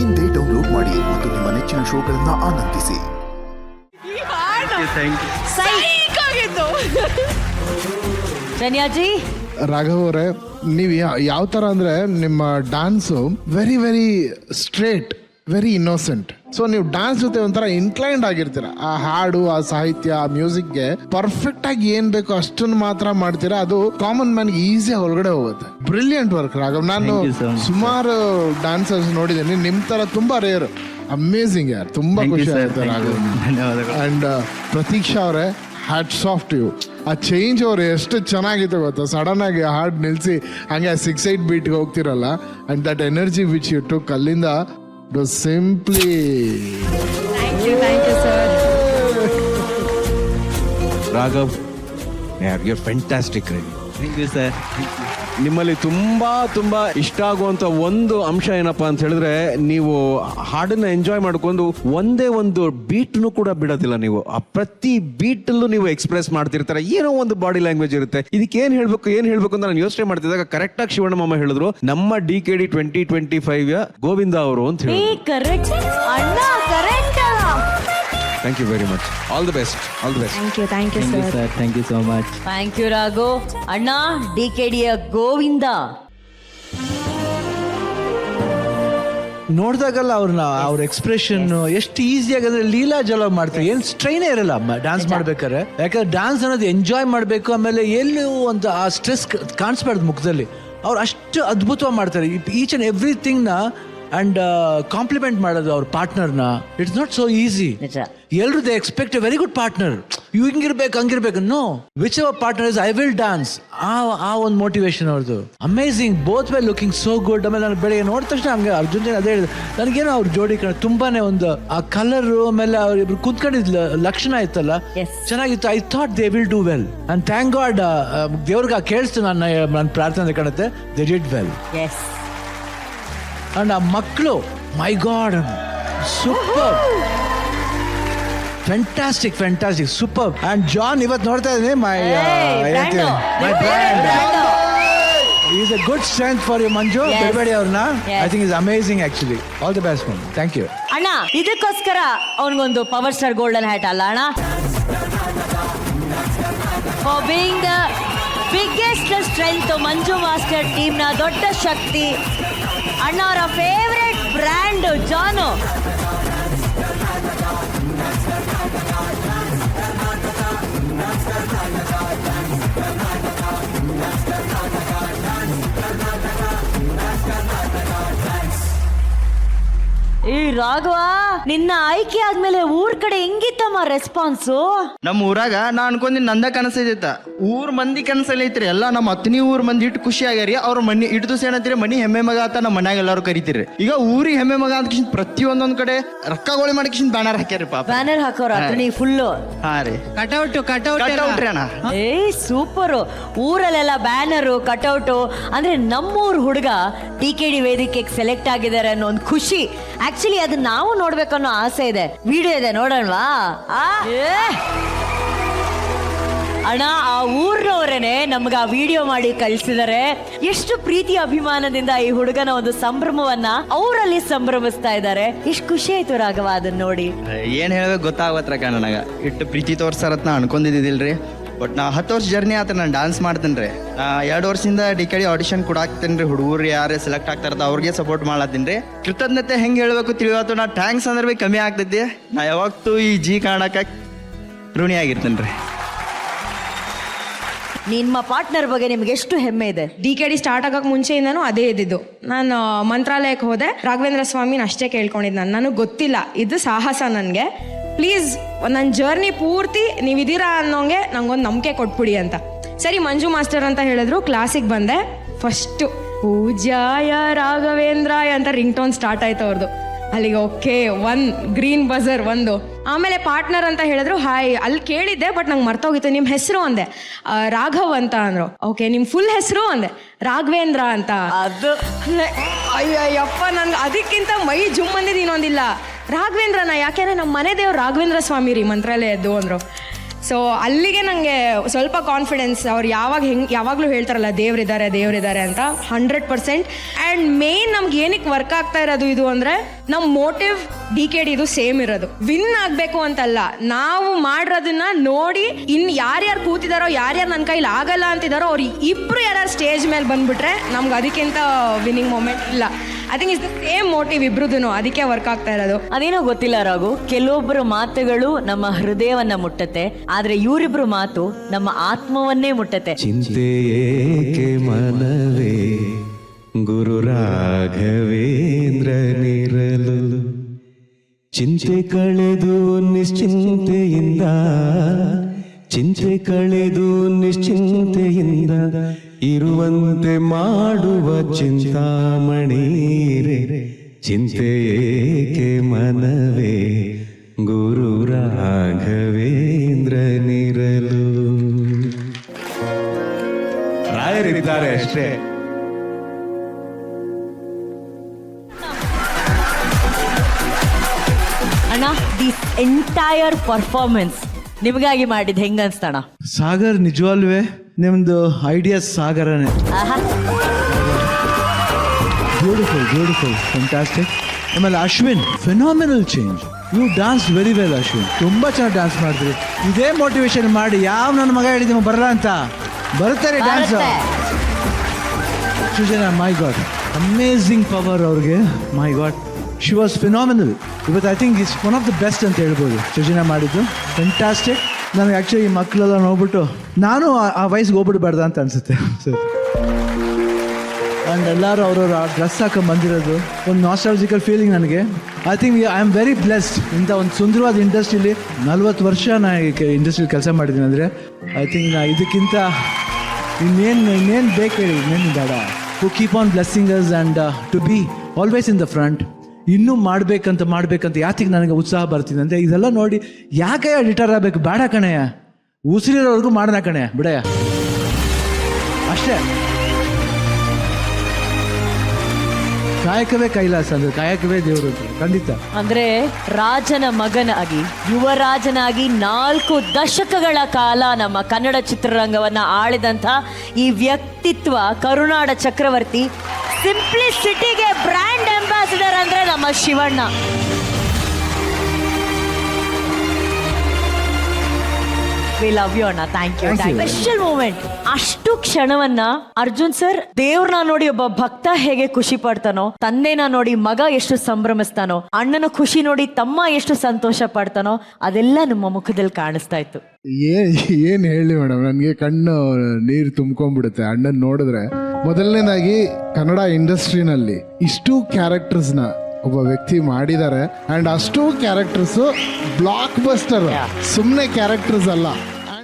ಇಂದೇ ಡೌನ್ಲೋಡ್ ಮಾಡಿ ಮತ್ತು ನಿಮ್ಮ ನೆಚ್ಚಿನ ಶೋಗಳನ್ನ ಆನಂದಿಸಿ. ಧನ್ಯಾಜಿ, ರಾಘವ್ ಅವರೇ, ನೀವು ಯಾವ ಥರ ಅಂದರೆ ನಿಮ್ಮ dance very very straight, very innocent. So ನೀವು ಡ್ಯಾನ್ಸ್ ಜೊತೆ ಒಂಥರ ಇನ್ಕ್ಲೈನ್ಡ್ ಆಗಿರ್ತೀರ. ಆ ಹಾಡು, ಆ ಸಾಹಿತ್ಯ, ಆ ಮ್ಯೂಸಿಕ್ಗೆ ಪರ್ಫೆಕ್ಟ್ ಆಗಿ ಏನ್ ಬೇಕೋ ಅಷ್ಟನ್ನು ಮಾತ್ರ ಮಾಡ್ತೀರಾ. ಅದು ಕಾಮನ್ ಮ್ಯಾನ್ಗೆ ಈಸಿಯಾಗಿ ಹೊರಗಡೆ ಹೋಗುತ್ತೆ. Brilliant work Raghav. ನಾನು ಸುಮಾರು ಡ್ಯಾನ್ಸರ್ಸ್ ನೋಡಿದ್ದೀನಿ, ನಿಮ್ ತರ ತುಂಬಾ ರೇರ್. ಅಮೇಝಿಂಗ್ ಯಾರ್, ತುಂಬಾ ಖುಷಿ ಆಗುತ್ತೆ ರಾಘವ್. ಅಂಡ್ ಪ್ರತೀಕ್ಷಾ ಅವರೇ, ಹ್ಯಾಟ್ಸ್ ಆಫ್ ಟು ಯು. ಆ ಚೇಂಜ್ ಅವ್ರು ಎಷ್ಟು ಚೆನ್ನಾಗಿತ್ತು ಗೊತ್ತಾ, ಸಡನ್ ಆಗಿ ಹಾಡ್ ನಿಲ್ಸಿ ಹಂಗೆ 6-8 ಬೀಟ್ಗೆ ಹೋಗ್ತಿರಲ್ಲ. And that energy which you took ಅಲ್ಲಿಂದ ಸಿಂಪ್ಲಿ. Thank you sir. Raghav, you are fantastic. Thank you sir. ನಿಮ್ಮಲ್ಲಿ ತುಂಬಾ ಇಷ್ಟ ಆಗುವಂತ ಒಂದು ಅಂಶ ಏನಪ್ಪಾ ಅಂತ ಹೇಳಿದ್ರೆ, ನೀವು ಹಾಡನ್ನ ಎಂಜಾಯ್ ಮಾಡ್ಕೊಂಡು ಒಂದೇ ಒಂದು ಬೀಟ್ನು ಕೂಡ ಬಿಡೋದಿಲ್ಲ. ನೀವು ಆ ಪ್ರತಿ ಬೀಟಲ್ಲೂ ನೀವು ಎಕ್ಸ್ಪ್ರೆಸ್ ಮಾಡ್ತಿರ್ತಾರೆ. ಏನೋ ಒಂದು ಬಾಡಿ ಲ್ಯಾಂಗ್ವೇಜ್ ಇರುತ್ತೆ. ಇದಕ್ಕೆ ಏನ್ ಹೇಳ್ಬೇಕು ಅಂತ ನಾನು ಯೋಚನೆ ಮಾಡ್ತಿದ್ದಾಗ ಕರೆಕ್ಟ್ ಆಗಿ ಶಿವಣ್ಣ ಮಾಮ ಹೇಳಿದ್ರು, ನಮ್ಮ DKD 2025 ಗೋವಿಂದ ಅವರು ಅಂತ ಹೇಳಿ. Thank you very much. All the best. All the best. Thank you sir. Thank you so much. Thank you Raghu. ಅಣ್ಣ, DKDಯ ಗೋವಿಂದ. ನೋಡಿದಾಗಲ್ಲ ಅವ್ರ ಎಕ್ಸ್ಪ್ರೆಷನ್ ಎಷ್ಟು ಈಸಿಯಾಗಿ ಅಂದ್ರೆ ಲೀಲಾ ಜಲ ಮಾಡ್ತಾರೆ. ಏನ್ ಸ್ಟ್ರೈನೇ ಇರಲ್ಲ ಡ್ಯಾನ್ಸ್ ಮಾಡ್ಬೇಕಾದ್ರೆ. ಯಾಕಂದ್ರೆ ಡ್ಯಾನ್ಸ್ ಅನ್ನೋದು ಎಂಜಾಯ್ ಮಾಡ್ಬೇಕು. ಆಮೇಲೆ ಎಲ್ಲೂ ಒಂದು ಆ ಸ್ಟ್ರೆಸ್ ಕಾಣಿಸ್ಬಾರ್ದು ಮುಖದಲ್ಲಿ. ಅವ್ರು ಅಷ್ಟು ಅದ್ಭುತವಾಗಿ ಮಾಡ್ತಾರೆ ಈಚ್ ಅಂಡ್ ಎವ್ರಿಥಿಂಗ್ ನ. ಅಂಡ್ ಕಾಂಪ್ಲಿಮೆಂಟ್ ಮಾಡೋದು ಅವ್ರ ಪಾರ್ಟ್ನರ್ನ, ಇಟ್ಸ್ ನಾಟ್ ಸೋ ಈಸಿ. ಎಲ್ರು they expect a very good partner. ಇವ್ ಹಂಗಿರ್ಬೇಕು. ನೋ, ವಿಚ್ ಅವರ್ partner is I will dance. ಆ ಒಂದು ಮೋಟಿವೇಶನ್ ಅವ್ರದ್ದು amazing. Both way looking so good. ಆಮೇಲೆ ನಾನು ಬೆಳಿಗ್ಗೆ ನೋಡಿದ ತಕ್ಷಣ ಹಂಗೆ ಅರ್ಜುನ್ ಅದೇ ಹೇಳಿದೆ, ನನಗೇನೋ ಅವ್ರ ಜೋಡಿ ತುಂಬಾನೇ ಒಂದು ಆ ಕಲರ್, ಆಮೇಲೆ ಅವ್ರಿಬ್ರು ಕುಂತ್ಕೊಂಡಿದ್ದ ಲಕ್ಷಣ ಇತ್ತಲ್ಲ, ಚೆನ್ನಾಗಿತ್ತು. I thought they will do well. And thank god, ದೇವ್ರಿಗೆ ಕೇಳಿಸ್ತು ನನ್ನ ಪ್ರಾರ್ಥನೆ ಕಾಣುತ್ತೆ. They did well. ಅಂಡ್ ಆ ಮಕ್ಕಳು, my god, super, fantastic, super. And John ಇವತ್ತು ನೋಡ್ತಾ ಇದ್ದೀನಿ, my brand is a good strength for you Manju ಬಿಡಬೇಡಿ ಅವ್ರನ್ನ. I think is amazing actually. All the best ma'am. Thank you ಅಣ್ಣ. ಇದಕ್ಕೋಸ್ಕರ ಅವನಿಗೊಂದು ಪವರ್ ಸ್ಟಾರ್ ಗೋಲ್ಡನ್ ಹ್ಯಾಟ್ ಅಲ್ಲ ಅಣ್ಣ, for being the biggest strength. Manju master ಟೀಮ್ನ ದೊಡ್ಡ ಶಕ್ತಿ. ಅಣ್ಣ ಅವರ ಫೇವ್ರೆಟ್ ಬ್ರ್ಯಾಂಡ್ ಜಾನು. ಈ ರಾಘವ, ನಿನ್ನ ಆಯ್ಕೆ ಆದ್ಮೇಲೆ ಊರ್ ಕಡೆ ಹೆಂಗಿತ್ತಮ್ಮ ರೆಸ್ಪಾನ್ಸು? ನಮ್ಮ ಊರಾಗ ನಾ ಅನ್ಕೊಂಡಿ ನಂದ ಕನಸೈತ, ಊರ್ ಮಂದಿ ಕನಸಲ್ಲಿ ಐತ್ರಿ. ಎಲ್ಲ ನಮ್ಮ ಹತ್ತನೇ ಊರ್ ಮಂದಿ ಇಟ್ಟು ಖುಷಿ ಆಗ್ಯಾರಿ. ಅವ್ರ ಮನಿ ಇಟ್ಟು ದಿವಸ ಏನಂತೀರಿ, ಮನಿ ಹೆಮ್ಮೆ ಮಗ ಅಂತ ನಮ್ಮ ಮನ್ಯಾಗ ಎಲ್ಲಾರು ಕರಿತೀರಿ. ಈಗ ಊರಿಗೆ ಹೆಮ್ಮೆ ಮಗ ಅಂತ ಕಿಶನ್ ಪ್ರತಿಯೊಂದೊಂದ್ ಕಡೆ ರೊಕ್ಕಗೋಳಿ ಮಾಡಿ ಕಿಶನ್ ಬ್ಯಾನರ್ ಹಾಕ್ಯಾರಿ. ಪಾಪ ಬ್ಯಾನರ್ ಹಾಕೋರ ಫುಲ್ಲು. ಹಾ ರೀ, ಕಟೌಟ್ ರೀ ಅಣ್ಣ. ಸೂಪರ್. ಊರಲ್ಲೆಲ್ಲ ಬ್ಯಾನರು, ಕಟೌಟು. ಅಂದ್ರೆ ನಮ್ಮೂರ್ ಹುಡುಗ DKD ವೇದಿಕೆಗೆ ಸೆಲೆಕ್ಟ್ ಆಗಿದ್ದಾರೆ ಅನ್ನೋ ಒಂದು ಖುಷಿ. ಆಕ್ಚುಲಿ ಅದು ನಾವು ನೋಡ್ಬೇಕನ್ನೋ ಆಸೆ ಇದೆ. ವಿಡಿಯೋ ಇದೆ, ನೋಡೋಣವಾ? ಅಣ್ಣ, ಆ ಊರ್ನವರೇನೆ ನಮ್ಗೆ ಆ ವಿಡಿಯೋ ಮಾಡಿ ಕಳ್ಸಿದಾರೆ. ಎಷ್ಟು ಪ್ರೀತಿ ಅಭಿಮಾನದಿಂದ ಈ ಹುಡುಗನ ಒಂದು ಸಂಭ್ರಮವನ್ನ ಅವರಲ್ಲಿ ಸಂಭ್ರಮಿಸ್ತಾ ಇದ್ದಾರೆ. ಎಷ್ಟು ಖುಷಿ ಆಯ್ತು ರಾಘವ ಅದನ್ನ ನೋಡಿ. ಏನ್ ಹೇಳ್ಬೇಕು ಗೊತ್ತಾಗತ್ರಕ್ಕ, ನನಗ ಇಟ್ಟು ಪ್ರೀತಿ ತೋರ್ಸಾರತ್ ನಾ ಅನ್ಕೊಂಡಿದ್ದಿಲ್ರಿ. ಬಟ್ ನಾ 10 ವರ್ಷ ಜರ್ನಿ ಆತ ನಾನು ಡಾನ್ಸ್ ಮಾಡ್ತೇನೆ ರೀ. 2 ವರ್ಷದಿಂದ DKD ಆಡಿಷನ್ ಕೊಡಾಕ್ತೇನೆ ರೀ. ಹುಡುಗರು ಯಾರೇ ಸೆಲೆಕ್ಟ್ ಆಗ್ತಾರದ ಅವ್ರಿಗೆ ಸಪೋರ್ಟ್ ಮಾಡತ್ತೀನಿ ರೀ. ಕೃತಜ್ಞತೆ ಹೆಂಗೆ ಹೇಳ್ಬೇಕು ತಿಳಿವತ್ತು. ನಾ ಥ್ಯಾಂಕ್ಸ್ ಅಂದ್ರೆ ಭೀ ಕಮ್ಮಿ ಆಗ್ತೈತಿ. ನಾ ಯಾವತ್ತೂ ಈ ಜಿ ಕಾಣಕ್ಕೆ ಋಣಿ ಆಗಿರ್ತೇನೆ ರೀ. ನಿಮ್ಮ ಪಾರ್ಟ್ನರ್ ಬಗ್ಗೆ ನಿಮ್ಗೆ ಎಷ್ಟು ಹೆಮ್ಮೆ ಇದೆ? DKD ಸ್ಟಾರ್ಟ್ ಆಗಕ್ಕೆ ಮುಂಚೆಯಿಂದನೂ ಅದೇ ಇದ್ದಿದ್ದು. ನಾನು ಮಂತ್ರಾಲಯಕ್ಕೆ ಹೋದೆ, ರಾಘವೇಂದ್ರ ಸ್ವಾಮಿನ ಅಷ್ಟೇ ಕೇಳ್ಕೊಂಡಿದ್ದು. ನನಗೆ ಗೊತ್ತಿಲ್ಲ ಇದು ಸಾಹಸ. ನನಗೆ ಪ್ಲೀಸ್ ನನ್ನ ಜರ್ನಿ ಪೂರ್ತಿ ನೀವಿದ್ದೀರಾ ಅನ್ನೋಂಗೆ ನಂಗೊಂದು ನಂಬಿಕೆ ಕೊಟ್ಬಿಡಿ ಅಂತ. ಸರಿ ಮಂಜು ಮಾಸ್ಟರ್ ಅಂತ ಹೇಳಿದ್ರು. ಕ್ಲಾಸಿಗೆ ಬಂದೆ. ಫಸ್ಟು ಪೂಜ್ಯಾಯ ರಾಘವೇಂದ್ರಾಯ ಅಂತ ರಿಂಗ್ ಟೋನ್ ಸ್ಟಾರ್ಟ್ ಆಯ್ತು ಅವ್ರದ್ದು. ಅಲ್ಲಿಗೆ ಓಕೆ, ಗ್ರೀನ್ ಬಜರ್ ಒಂದು. ಆಮೇಲೆ ಪಾರ್ಟ್ನರ್ ಅಂತ ಹೇಳಿದ್ರು. ಹಾಯ್, ಅಲ್ಲಿ ಕೇಳಿದ್ದೆ ಬಟ್ ನಂಗೆ ಮರ್ತೋಗಿತ್ತು. ನಿಮ್ಮ ಹೆಸರು ಅಂದೆ. ರಾಘವ್ ಅಂತ ಅಂದ್ರು. ಓಕೆ, ನಿಮ್ಮ ಫುಲ್ ಹೆಸರು ಅಂದೆ. ರಾಘವೇಂದ್ರ ಅಂತ. ಅದು ಅಯ್ಯಪ್ಪ, ನನ್ಗೆ ಅದಕ್ಕಿಂತ ಮೈ ಜುಮ್ ಅಂದಿದ್ದು ಇನ್ನೊಂದಿಲ್ಲ. ರಾಘವೇಂದ್ರನ ಯಾಕೆಂದ್ರೆ ನಮ್ಮ ಮನೆ ದೇವ್ರು ರಾಘವೇಂದ್ರ ಸ್ವಾಮಿ ರೀ ಮಂತ್ರಾಲಯದ್ದು ಅಂದ್ರು. ಸೊ ಅಲ್ಲಿಗೆ ನನಗೆ ಸ್ವಲ್ಪ ಕಾನ್ಫಿಡೆನ್ಸ್. ಅವ್ರು ಯಾವಾಗಲೂ ಹೇಳ್ತಾರಲ್ಲ ದೇವ್ರಿದ್ದಾರೆ ಅಂತ 100%. ಆ್ಯಂಡ್ ಮೇನ್ ನಮ್ಗೆ ಏನಕ್ಕೆ ವರ್ಕ್ ಆಗ್ತಾ ಇರೋದು ಇದು ಅಂದರೆ ನಮ್ಮ ಮೋಟಿವ್ DKD ಇದು ಸೇಮ್ ಇರೋದು. ವಿನ್ ಆಗಬೇಕು ಅಂತಲ್ಲ, ನಾವು ಮಾಡಿರೋದನ್ನ ನೋಡಿ ಯಾರ್ಯಾರು ಕೂತಿದಾರೋ, ಯಾರ್ಯಾರು ನನ್ನ ಕೈಲಿ ಆಗಲ್ಲ ಅಂತಿದಾರೋ ಅವ್ರು ಇಬ್ರು ಯಾರು ಸ್ಟೇಜ್ ಮೇಲೆ ಬಂದ್ಬಿಟ್ರೆ ನಮ್ಗೆ ಅದಕ್ಕಿಂತ ವಿನ್ನಿಂಗ್ ಮೂಮೆಂಟ್ ಇಲ್ಲ. I think is the same motive ಇಬ್ರುದೂ, ಅದಕ್ಕೆ ವರ್ಕ್ ಆಗ್ತಾ ಇರೋದು. ಅದೇನೋ ಗೊತ್ತಿಲ್ಲ ರಾಘು, ಕೆಲವೊಬ್ಬರ ಮಾತುಗಳು ನಮ್ಮ ಹೃದಯವನ್ನ ಮುಟ್ಟತ್ತೆ, ಆದ್ರೆ ಇವರಿಬ್ರು ಮಾತು ನಮ್ಮ ಆತ್ಮವನ್ನೇ ಮುಟ್ಟತ್ತೆ. ಚಿಂತೆ ಏಕೆ ಮನವೇ ಗುರು ರಾಘವೇಂದ್ರ ನಿರಲು, ಚಿಂತೆ ಕಳೆದು ನಿಶ್ಚಿಂತೆಯಿಂದ, ಚಿಂತೆ ಕಳೆದು ನಿಶ್ಚಿಂತೆಯಿಂದ ಇರುವಂತೆ ಮಾಡುವ ಚಿಂತಾಮಣೀರೆ. ಚಿಂತೆ ಏಕೆ ಮನವೇ ಗುರು ರಾಘವೇಂದ್ರ ನಿರಲು. ರಾಯರಿದ್ದಾರೆ ಅಷ್ಟೇ. ಅಣ್ಣ, ದಿಸ್ ಎಂಟೈರ್ ಪರ್ಫಾರ್ಮೆನ್ಸ್ ನಿಮಗಾಗಿ ಮಾಡಿದ್ ಹೆಂಗ ಅನ್ಸ್ತಣ? ಸಾಗರ್ ನಿಜವಾಲ್ವೇ ನಿಮ್ದು ಐಡಿಯಾಸ್ ಸಾಗರನೇ. Beautiful fantastic. ಆಮೇಲೆ Ashwin, phenomenal change. You dance very well Ashwin, ತುಂಬ ಚೆನ್ನಾಗಿ ಡಾನ್ಸ್ ಮಾಡಿದ್ರಿ. ಇದೇ ಮೋಟಿವೇಶನ್ ಮಾಡಿ. ನನ್ನ ಮಗ ಹೇಳಿದ್ದೀವಿ ಬರಲ್ಲ ಅಂತ, ಬರ್ತಾರೆ ಡ್ಯಾನ್ಸ್. ಸೃಜನಾ, ಮೈ ಗಾಡ್, ಅಮೇಝಿಂಗ್ ಪವರ್ ಅವ್ರಿಗೆ. ಮೈ ಗಾಡ್, ಶಿ ವಾಸ್ ಫಿನಾಮಿನಲ್. ಇವತ್ತು I think is one of the best ಅಂತ ಹೇಳ್ಬೋದು ಸೃಜನಾ ಮಾಡಿದ್ದು. ಫ್ಯಾಂಟಾಸ್ಟಿಕ್. ನನಗೆ ಆ್ಯಕ್ಚುಲಿ ಈ ಮಕ್ಕಳೆಲ್ಲ ನೋಡ್ಬಿಟ್ಟು ನಾನು ಆ ವಯಸ್ಸಿಗೆ ಹೋಗ್ಬಿಡ್ಬಾರ್ದ ಅಂತ ಅನಿಸುತ್ತೆ ಸರ್. ಆ್ಯಂಡ್ ಎಲ್ಲರೂ ಅವ್ರವ್ರ ಡ್ರೆಸ್ ಹಾಕೊಂಡು ಬಂದಿರೋದು ಒಂದು ನಾಸ್ಟಾಲಜಿಕಲ್ ಫೀಲಿಂಗ್ ನನಗೆ. I think I am very blessed. ಇಂಥ ಒಂದು ಸುಂದರವಾದ ಇಂಡಸ್ಟ್ರೀಲಿ 40 ವರ್ಷ ನಾ ಇಂಡಸ್ಟ್ರಿಲಿ ಕೆಲಸ ಮಾಡಿದ್ದೀನಿ ಅಂದರೆ ಐ ಥಿಂಕ್ ನಾ ಇದಕ್ಕಿಂತ ಇನ್ನೇನು ಬೇಕು ಹೇಳಿ, ಇನ್ನೇನು ಬೇಡ. To keep on blessing us and to be always in the front. ಇನ್ನೂ ಮಾಡಬೇಕಂತ ಯಾತಿಗೆ ನನಗೆ ಉತ್ಸಾಹ ಬರ್ತಿದೆ ಅಂದರೆ ಇದೆಲ್ಲ ನೋಡಿ ಯಾಕೆ ರಿಟೈರ್ ಆಗಬೇಕು, ಬೇಡ ಕಣಯ್ಯ, ಉಸಿರಿರೋವರೆಗೂ ಮಾಡೋಣ ಕಣಯ್ಯ, ಬಿಡಯ್ಯ, ಅಷ್ಟೇ. ಕಾಯಕವೇ ಕೈಲಾಸ ಅಂದ್ರೆ, ಕಾಯಕವೇ ದೇವರು ಅಂತ ಖಂಡಿತ. ಅಂದ್ರೆ ರಾಜನ ಮಗನಾಗಿ, ಯುವರಾಜನಾಗಿ 4 ದಶಕಗಳ ಕಾಲ ನಮ್ಮ ಕನ್ನಡ ಚಿತ್ರರಂಗವನ್ನ ಆಳಿದಂಥ ಈ ವ್ಯಕ್ತಿತ್ವ, ಕರುನಾಡ ಚಕ್ರವರ್ತಿ, ಸಿಂಪ್ಲಿಸಿಟಿಗೆ ಬ್ರ್ಯಾಂಡ್ ಅಂಬಾಸಿಡರ್ ಅಂದ್ರೆ ನಮ್ಮ ಶಿವಣ್ಣ. ವಿ ಲವ್ ಯು ಅಣ್ಣ, ಥ್ಯಾಂಕ್ ಯು. Special moment. ಅಷ್ಟು ಕ್ಷಣವನ್ನ ಅರ್ಜುನ್ ಸರ್, ದೇವ್ರನ್ನ ನೋಡಿ ಒಬ್ಬ ಭಕ್ತ ಹೇಗೆ ಖುಷಿ ಪಡ್ತಾನೋ, ತಂದೆನ ನೋಡಿ ಮಗ ಎಷ್ಟು ಸಂಭ್ರಮಿಸ್ತಾನೋ, ಅಣ್ಣನ ಖುಷಿ ನೋಡಿ ತಮ್ಮ ಎಷ್ಟು ಸಂತೋಷ ಪಡ್ತಾನೋ, ಅದೆಲ್ಲ ನಮ್ಮ ಮುಖದಲ್ಲಿ ಕಾಣಿಸ್ತಾ ಇತ್ತು. ಏನ್ ಹೇಳಿ ಮೇಡಮ್, ನನಗೆ ಕಣ್ಣು ನೀರು ತುಂಬ್ಕೊಂಡ್ಬಿಡುತ್ತೆ ಅಣ್ಣನ್ ನೋಡಿದ್ರೆ. ಮೊದಲನೇದಾಗಿ ಕನ್ನಡ ಇಂಡಸ್ಟ್ರಿನಲ್ಲಿ ಇಷ್ಟು ಕ್ಯಾರೆಕ್ಟರ್ಸ್ನ ಒಬ್ಬ ವ್ಯಕ್ತಿ ಮಾಡಿದ್ದಾರೆ. ಅಂಡ್ ಅಷ್ಟು ಕ್ಯಾರೆಕ್ಟರ್ಸ್ ಬ್ಲಾಕ್ ಬಸ್ಟರ್, ಸುಮ್ಮನೆ ಕ್ಯಾರೆಕ್ಟರ್ಸ್ ಅಲ್ಲ.